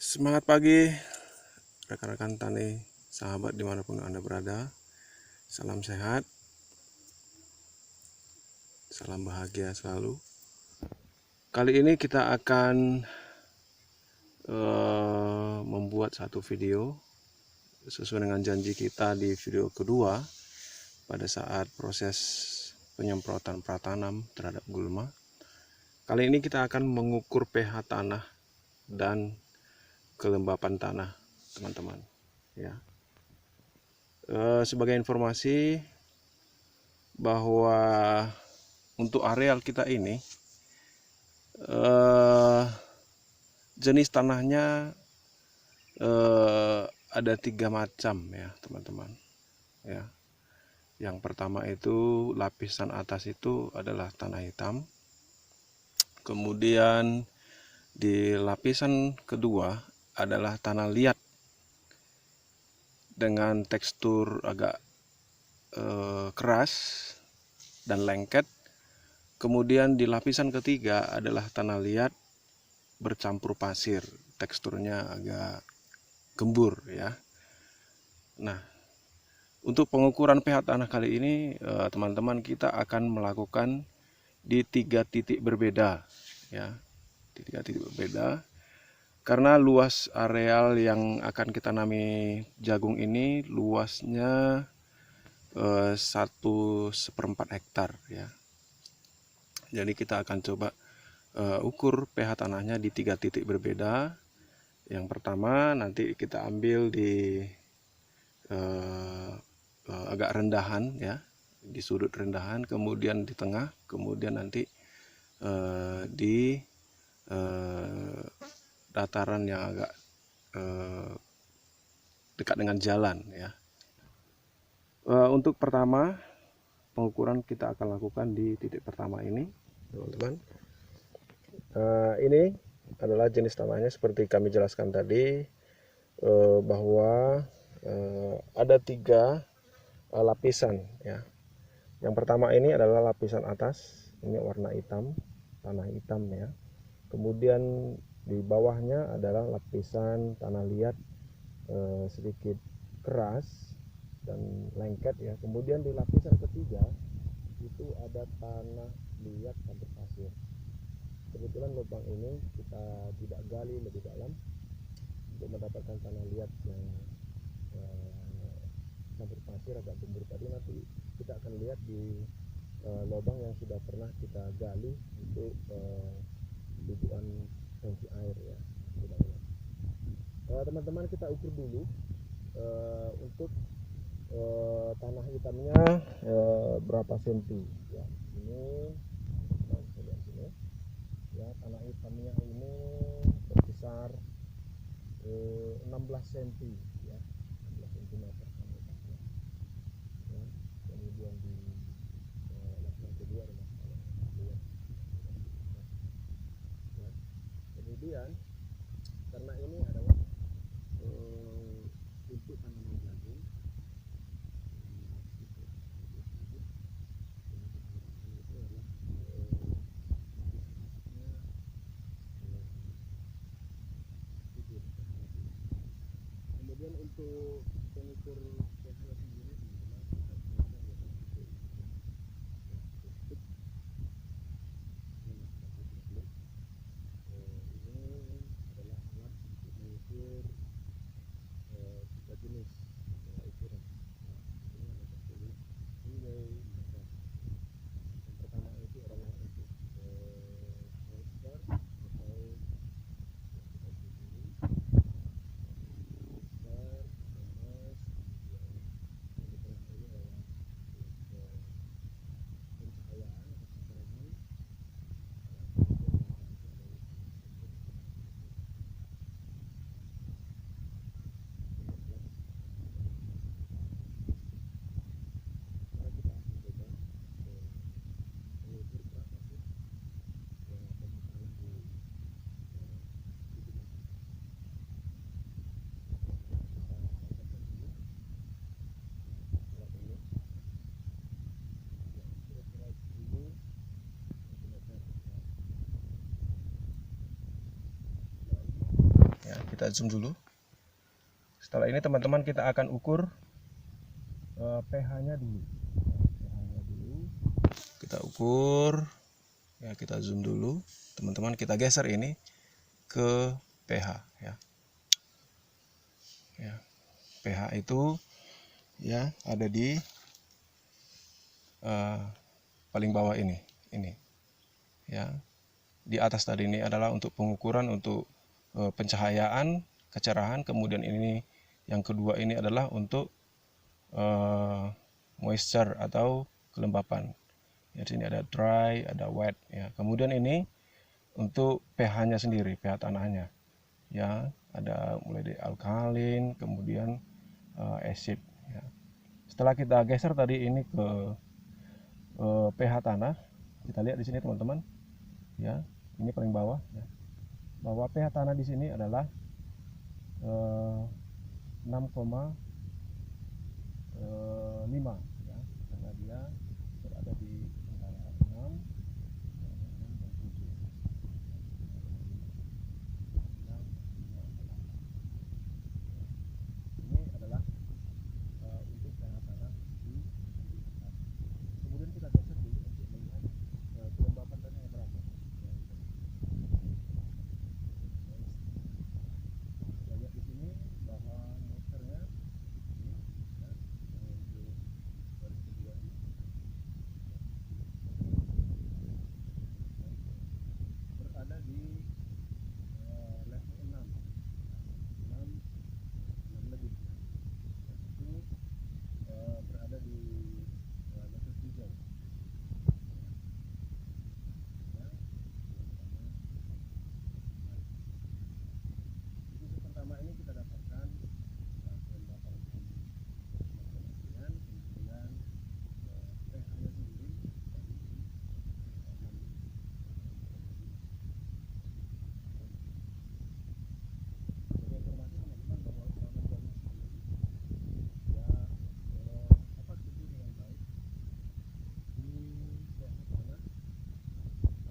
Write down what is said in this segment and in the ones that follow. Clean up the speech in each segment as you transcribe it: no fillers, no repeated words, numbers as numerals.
Semangat pagi rekan-rekan tani, sahabat dimanapun Anda berada. Salam sehat, salam bahagia selalu. Kali ini kita akan membuat satu video sesuai dengan janji kita di video kedua pada saat proses penyemprotan pratanam terhadap gulma. Kali ini kita akan mengukur pH tanah dan kelembapan tanah, teman-teman. Ya. Sebagai informasi bahwa untuk areal kita ini jenis tanahnya ada 3 macam ya teman-teman ya. Yang pertama itu lapisan atas itu adalah tanah hitam, kemudian di lapisan kedua adalah tanah liat dengan tekstur agak keras dan lengket. Kemudian di lapisan ketiga adalah tanah liat bercampur pasir, teksturnya agak gembur ya. Nah, untuk pengukuran pH tanah kali ini teman-teman kita akan melakukan di 3 titik berbeda ya, di 3 titik berbeda. Karena luas areal yang akan kita tanami jagung ini luasnya 1/4 hektar ya. Jadi kita akan coba ukur pH tanahnya di 3 titik berbeda. Yang pertama nanti kita ambil di agak rendahan ya, di sudut rendahan, kemudian di tengah, kemudian nanti di dataran yang agak dekat dengan jalan ya. Untuk pertama pengukuran kita akan lakukan di titik pertama ini, teman-teman. Ini adalah jenis tanahnya seperti kami jelaskan tadi, bahwa ada 3 lapisan ya. Yang pertama ini adalah lapisan atas, ini warna hitam, tanah hitam ya. Kemudian di bawahnya adalah lapisan tanah liat sedikit keras dan lengket ya. Kemudian di lapisan ketiga itu ada tanah liat campur pasir. Kebetulan lubang ini kita tidak gali lebih dalam untuk mendapatkan tanah liat yang campur pasir agak gembur tadi. Nanti kita akan lihat di lubang yang sudah pernah kita gali untuk tujuan tangki air ya. Teman-teman kita ukur dulu untuk tanah hitamnya berapa senti ya. Ini lihat sini ya, tanah hitamnya ini berkisar 16 cm ya, 16 cm ya. Kemudian di lapisan kedua adalah tanah liat ya. Kemudian karena ini adalah untuk tanaman jagung, kemudian untuk pengukur pH sendiri teman-teman, ini adalah alat untuk mengukur 3 jenis ukuran. Ini ada tertulis nilai meter. Yang pertama itu adalah untuk moisture atau kita zoom dulu. Setelah ini teman-teman kita akan ukur pH-nya dulu. Kita ukur, ya kita zoom dulu, teman-teman kita geser ini ke pH ya. Ya, pH itu ya ada di paling bawah ini ya. Di atas tadi ini adalah untuk pengukuran untuk pencahayaan, kecerahan, kemudian ini yang kedua ini adalah untuk moisture atau kelembapan. Ya, di sini ada dry, ada wet ya. Kemudian ini untuk pH-nya sendiri, pH tanahnya. Ya, ada mulai dari alkalin, kemudian acid ya. Setelah kita geser tadi ini ke pH tanah, kita lihat di sini teman-teman. Ya, ini paling bawah ya. Bahwa pH tanah di sini adalah 6,5 ya, karena dia berada di antara 6 dan 7. Ini adalah untuk pH tanah di atas. Kemudian kita geser dulu untuk melihat kelembapan tanahnya berapa. Kita lihat di sini bahwa moisturnya ini ya, untuk baris kedua ini berada di level 6 lebih ya. Itu berada di level 3 ya. Itu pertama ini kita dapatkan kelembapan kemudian pH-nya sendiri tadi di 6. Jadi informasi teman-teman bahwa tanaman jagung sendiri ya dapat tumbuh dengan baik di pH tanah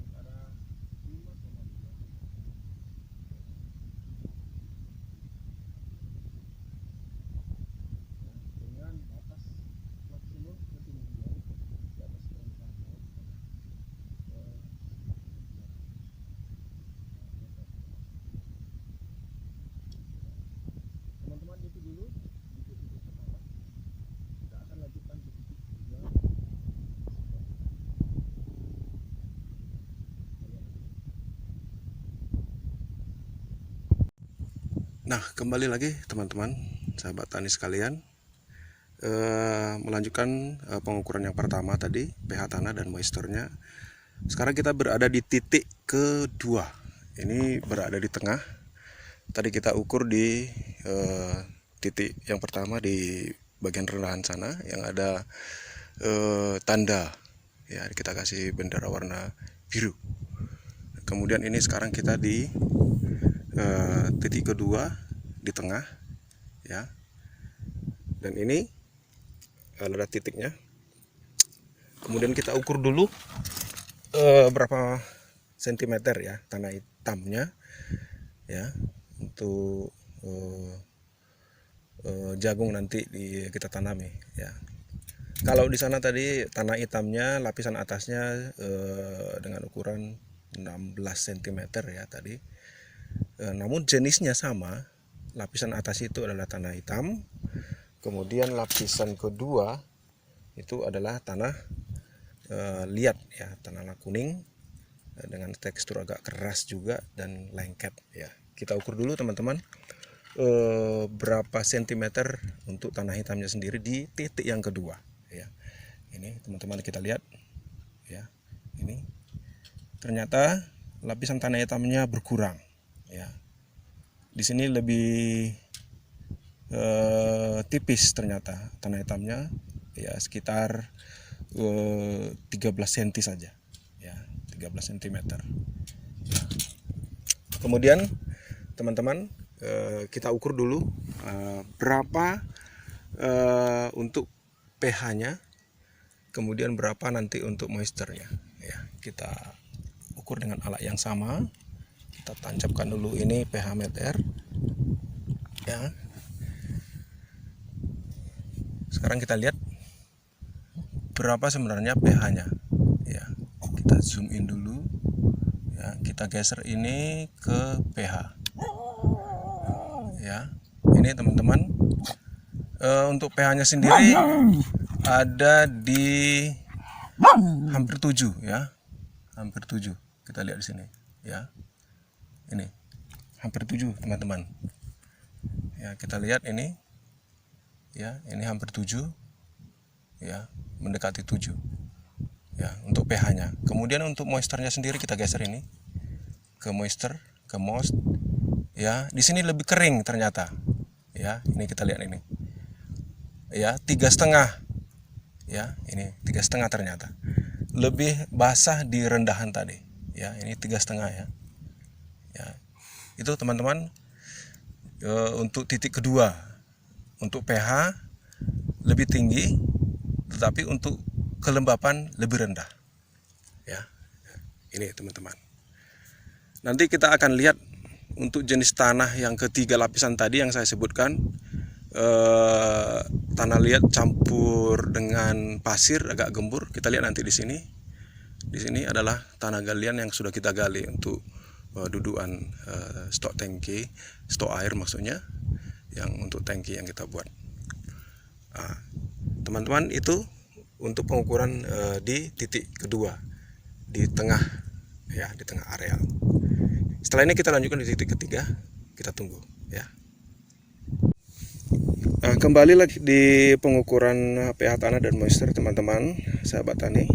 antara 5,5 dengan batas maksimum ketinggian di atas permukaan laut teman-teman. Itu dulu untuk titik pertama. Kita akan lanjutkan ke titik kedua. Nah, kembali lagi teman-teman, sahabat tani sekalian, melanjutkan pengukuran yang pertama tadi, pH tanah dan moisturnya. Sekarang kita berada di titik kedua. Ini berada di tengah. Tadi kita ukur di titik yang pertama di bagian rendahan sana yang ada tanda ya, kita kasih bendera warna biru. Kemudian ini sekarang kita di titik kedua di tengah ya, dan ini adalah titiknya. Kemudian kita ukur dulu berapa sentimeter ya tanah hitamnya ya, untuk jagung nanti kita tanami ya. Kalau di sana tadi tanah hitamnya lapisan atasnya dengan ukuran 16 cm ya tadi. Namun jenisnya sama, lapisan atas itu adalah tanah hitam, kemudian lapisan kedua itu adalah tanah liat ya, tanah kuning dengan tekstur agak keras juga dan lengket ya. Kita ukur dulu teman-teman berapa sentimeter untuk tanah hitamnya sendiri di titik yang kedua ya. Ini teman-teman kita lihat ya, ini ternyata lapisan tanah hitamnya berkurang ya. Di sini lebih tipis ternyata tanah hitamnya ya, sekitar 13 cm saja ya, 13 cm ya. Kemudian teman-teman kita ukur dulu berapa untuk pH-nya, kemudian berapa nanti untuk moisturnya ya. Kita ukur dengan alat yang sama kita tancapkan dulu ini pH meter ya. Sekarang kita lihat berapa sebenarnya pH-nya ya. Kita zoom in dulu ya, kita geser ini ke pH ya. Ini teman-teman, untuk pH-nya sendiri ada di hampir 7 ya, hampir 7. Kita lihat di sini ya, ini hampir 7 teman-teman ya. Kita lihat ini ya, ini hampir 7 ya, mendekati 7 ya untuk pH-nya. Kemudian untuk moisture-nya sendiri kita geser ini ke moisture, ke moist ya. Di sini lebih kering ternyata ya. Ini kita lihat ini ya, 3,5 ya. Ini 3,5 ternyata lebih basah di rendahan tadi ya. Ini 3,5 ya. Ya itu teman-teman, untuk titik kedua. Untuk pH lebih tinggi, tetapi untuk kelembapan lebih rendah ya. Ini teman-teman, nanti kita akan lihat untuk jenis tanah yang ketiga lapisan tadi yang saya sebutkan, tanah liat campur dengan pasir agak gembur. Kita lihat nanti di sini. Di sini adalah tanah galian yang sudah kita gali untuk dudukan stok tangki, stok air maksudnya, yang untuk tangki yang kita buat. Teman-teman, itu untuk pengukuran di titik kedua, di tengah ya, di tengah areal. Setelah ini kita lanjutkan di titik ketiga, kita tunggu ya. Kembali lagi di pengukuran pH tanah dan moisture teman-teman, sahabat tani.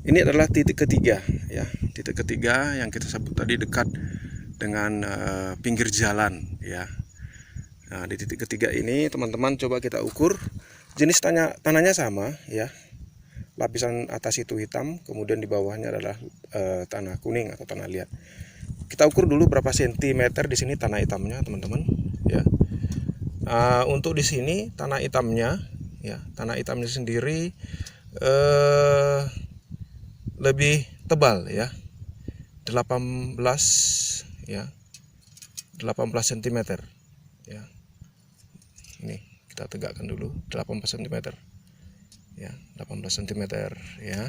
Ini adalah titik ketiga ya, titik ketiga yang kita sebut tadi dekat dengan pinggir jalan ya. Nah, di titik ketiga ini teman-teman coba kita ukur. Jenis tanahnya sama ya, lapisan atas itu hitam, kemudian di bawahnya adalah tanah kuning atau tanah liat. Kita ukur dulu berapa sentimeter di sini tanah hitamnya teman-teman ya. Untuk di sini tanah hitamnya ya, tanah hitamnya sendiri lebih tebal ya, 18 ya, 18 cm ya. Ini kita tegakkan dulu 18 cm ya, 18 cm ya.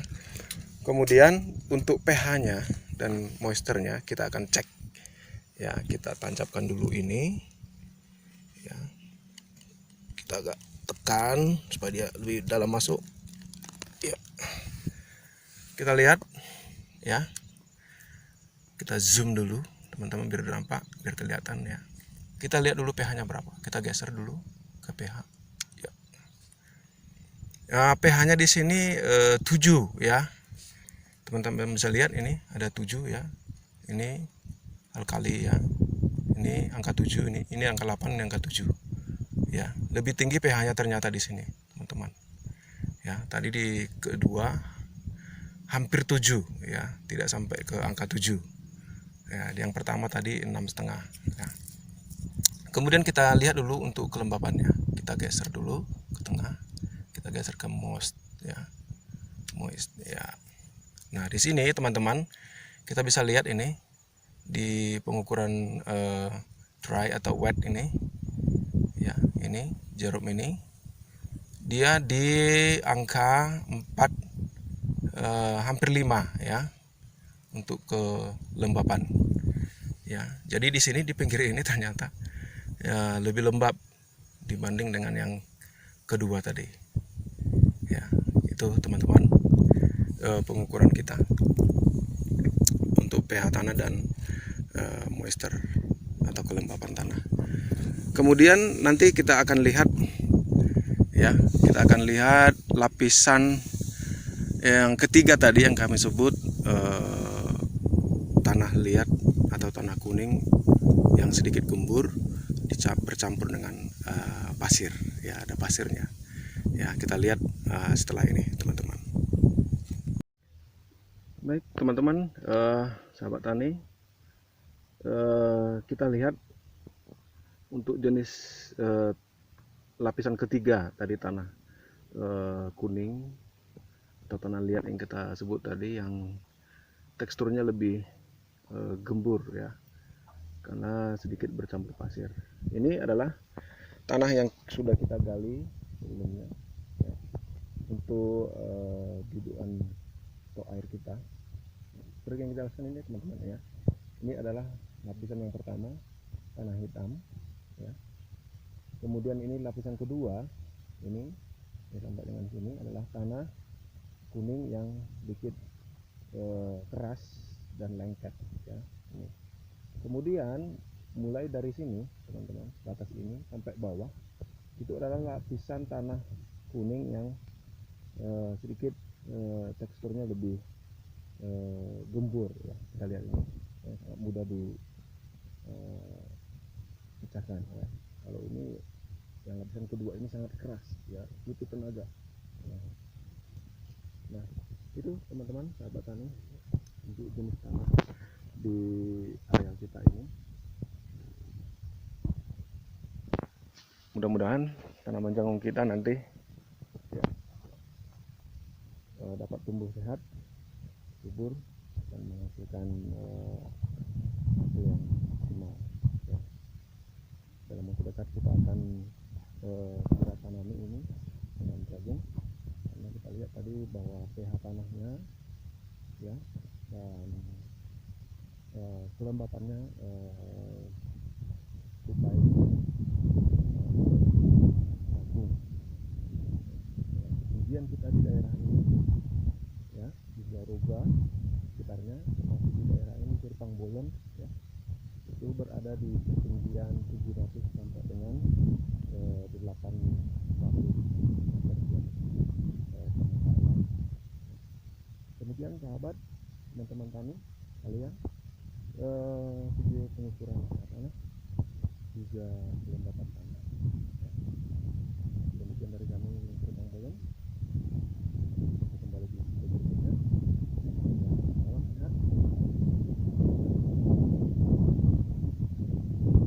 Kemudian untuk pH-nya dan moisture-nya kita akan cek ya. Kita tancapkan dulu ini ya, kita agak tekan supaya dia lebih dalam masuk ya. Kita lihat ya, kita zoom dulu teman-teman biar nampak, biar kelihatan ya. Kita lihat dulu pH-nya berapa, kita geser dulu ke pH ya. pH-nya di sini 7 ya, teman-teman bisa lihat ini ada 7 ya. Ini alkali ya, ini angka 7, ini angka 8, ini angka 7 ya. Lebih tinggi pH-nya ternyata di sini teman-teman ya. Tadi di kedua hampir 7 ya, tidak sampai ke angka 7 ya. Yang pertama tadi 6,5 ya. Kemudian kita lihat dulu untuk kelembapannya, kita geser dulu ke tengah, kita geser ke moist ya, moist ya. Nah di sini teman-teman kita bisa lihat ini di pengukuran dry atau wet ini ya, ini jarum ini dia di angka 4 hampir 5 ya untuk kelembapan ya. Jadi di sini di pinggir ini ternyata ya, lebih lembab dibanding dengan yang kedua tadi ya. Itu teman-teman, pengukuran kita untuk pH tanah dan moisture atau kelembapan tanah. Kemudian nanti kita akan lihat ya, kita akan lihat lapisan yang ketiga tadi yang kami sebut tanah liat atau tanah kuning yang sedikit gembur bercampur dengan pasir ya, ada pasirnya ya. Kita lihat setelah ini teman-teman. Baik teman-teman, sahabat tani, kita lihat untuk jenis lapisan ketiga tadi tanah kuning atau tanah liat yang kita sebut tadi, yang teksturnya lebih gembur ya. karena sedikit bercampur pasir. Ini adalah tanah yang sudah kita gali sebelumnya ya, untuk biduan stok air kita. Seperti yang kita lakukan ini teman-teman ya. Ini adalah lapisan yang pertama, tanah hitam ya. Kemudian ini lapisan kedua, ini sampai dengan sini adalah tanah kuning yang sedikit keras dan lengket ya. Ini. Kemudian mulai dari sini teman-teman, batas ini sampai bawah itu adalah lapisan tanah kuning yang sedikit teksturnya lebih gembur ya. Kita lihat ini ya, sangat mudah dipecahkan ya. Kalau ini yang lapisan kedua ini sangat keras ya, butuh tenaga. Nah itu teman-teman sahabat tani untuk jenis tanah di area kita ini. Mudah-mudahan tanaman jagung kita nanti ya, dapat tumbuh sehat, subur, dan menghasilkan hasil yang maksimal ya. Dalam waktu dekat kita akan segera tanami ini dengan jagung, karena kita lihat tadi bahwa pH tanahnya ya, dan kelembapannya supaya jagung. Kemudian kita di daerah ini ya, di Garuga sekitarnya, termasuk di daerah ini Sirpang Bolon ya, itu berada di ketinggian 700 sampai dengan 800 meter permukaan. Demikian sahabat, teman-teman tani kalian, video pengukuran tanah juga kelembapan tanah.